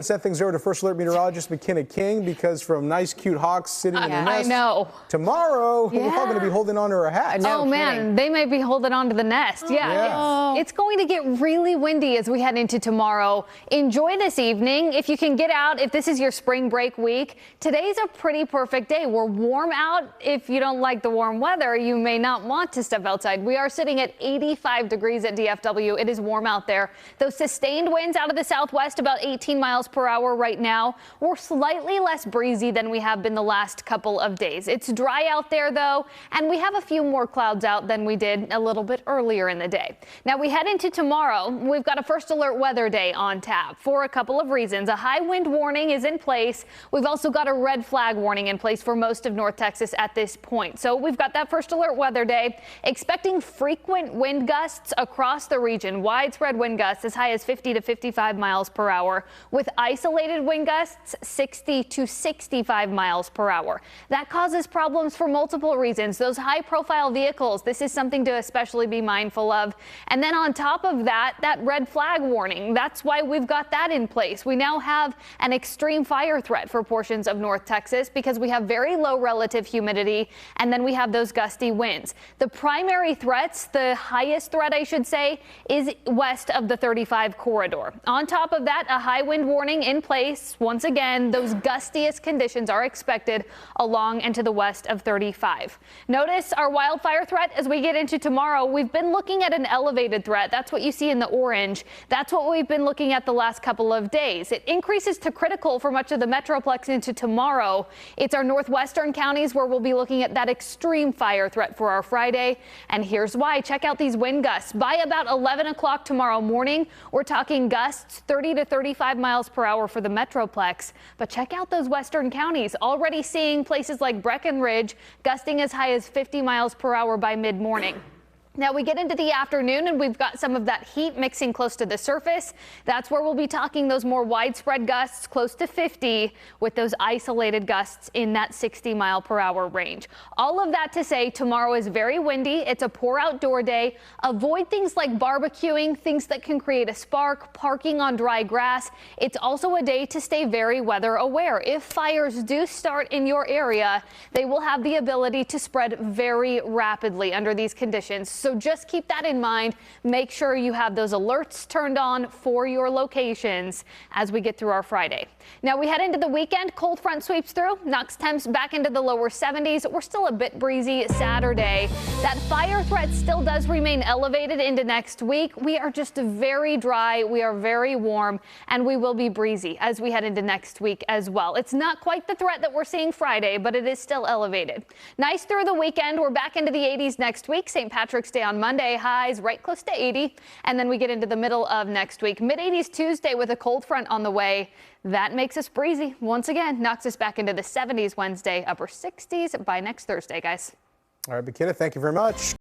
Send things over to First Alert meteorologist McKenna King, because from nice, cute hawks sitting in the nest, I know. tomorrow we're all going to be holding on to our hats. Oh, man, they may be holding on to the nest. It's going to get really windy as we head into tomorrow. Enjoy this evening. If you can get out, if this is your spring break week, today's a pretty perfect day. We're warm out. If you don't like the warm weather, you may not want to step outside. We are sitting at 85 degrees at DFW. It is warm out there. Those sustained winds out of the southwest, about 18 miles per hour right now. We're slightly less breezy than we have been the last couple of days. It's dry out there, though, and we have a few more clouds out than we did a little bit earlier in the day. Now we head into tomorrow. We've got a first alert weather day on tap for a couple of reasons. A high wind warning is in place. We've also got a red flag warning in place for most of North Texas at this point. So we've got that first alert weather day, expecting frequent wind gusts across the region, widespread wind gusts as high as 50 to 55 miles per hour, with isolated wind gusts 60 to 65 miles per hour. That causes problems for multiple reasons. Those high profile vehicles, this is something to especially be mindful of. And then on top of that, that red flag warning, that's why we've got that in place. We now have an extreme fire threat for portions of North Texas because we have very low relative humidity, and then we have those gusty winds. The primary threats, the highest threat I should say, is west of the 35 corridor. On top of that, a high wind warning in place. Once again, those gustiest conditions are expected along and to the west of 35. Notice our wildfire threat as we get into tomorrow. We've been looking at an elevated threat. That's what you see in the orange. That's what we've been looking at the last couple of days. It increases to critical for much of the metroplex into tomorrow. It's our northwestern counties where we'll be looking at that extreme fire threat for our Friday. And here's why. Check out these wind gusts. By about 11 o'clock tomorrow morning, we're talking gusts 30 to 35 miles per hour for the metroplex. But check out those western counties, already seeing places like Breckenridge gusting as high as 50 miles per hour by mid-morning. Now we get into the afternoon and we've got some of that heat mixing close to the surface. That's where we'll be talking those more widespread gusts close to 50 with those isolated gusts in that 60 mile per hour range. All of that to say tomorrow is very windy. It's a poor outdoor day. Avoid things like barbecuing, things that can create a spark, parking on dry grass. It's also a day to stay very weather aware. If fires do start in your area, they will have the ability to spread very rapidly under these conditions. So just keep that in mind. Make sure you have those alerts turned on for your locations as we get through our Friday. Now we head into the weekend. Cold front sweeps through, knocks temps back into the lower 70s. We're still a bit breezy Saturday. That fire threat still does remain elevated into next week. We are just very dry. We are very warm, and we will be breezy as we head into next week as well. It's not quite the threat that we're seeing Friday, but it is still elevated. Nice through the weekend. We're back into the 80s next week. St. Patrick's Day on Monday, highs right close to 80, and then we get into the middle of next week. Mid-80s Tuesday with a cold front on the way. That makes us breezy. Once again, knocks us back into the 70s Wednesday, upper 60s by next Thursday, guys. All right, McKenna, thank you very much.